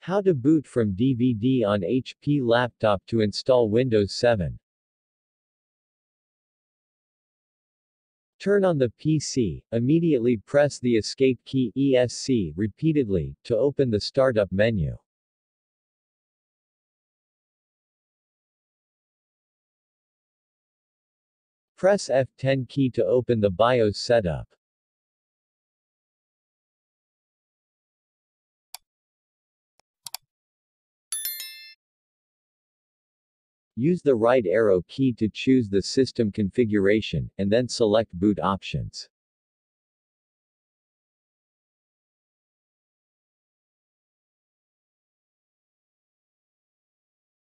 How to boot from DVD on HP laptop to install Windows 7. Turn on the PC, immediately press the Escape key ESC repeatedly, to open the startup menu. Press F10 key to open the BIOS setup. Use the right arrow key to choose the system configuration, and then select boot options.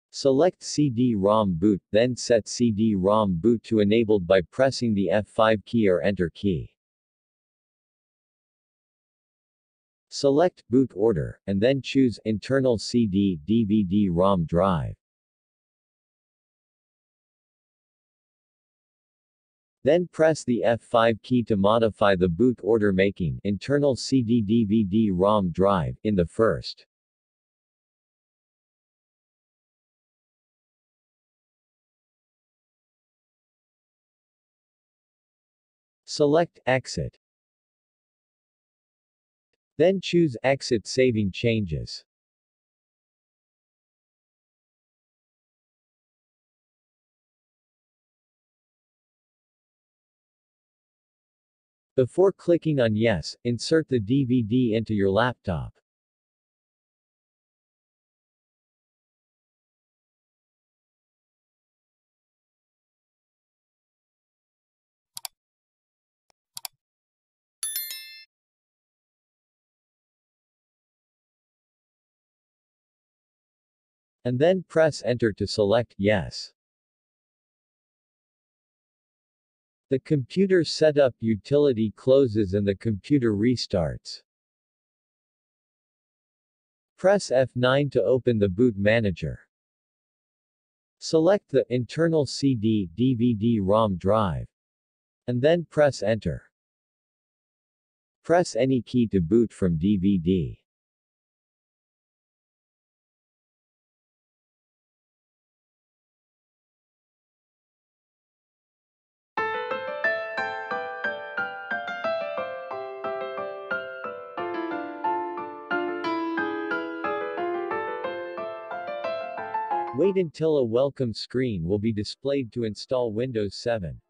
Select CD-ROM boot, then set CD-ROM boot to enabled by pressing the F5 key or Enter key. Select boot order, and then choose internal CD/DVD-ROM drive. Then press the F5 key to modify the boot order, making internal CD/DVD-ROM drive in the first. Select Exit. Then choose Exit saving changes. Before clicking on Yes, insert the DVD into your laptop. And then press Enter to select Yes. The computer setup utility closes and the computer restarts. Press F9 to open the boot manager. Select the internal CD/DVD-ROM drive. And then press Enter. Press any key to boot from DVD. Wait until a welcome screen will be displayed to install Windows 7.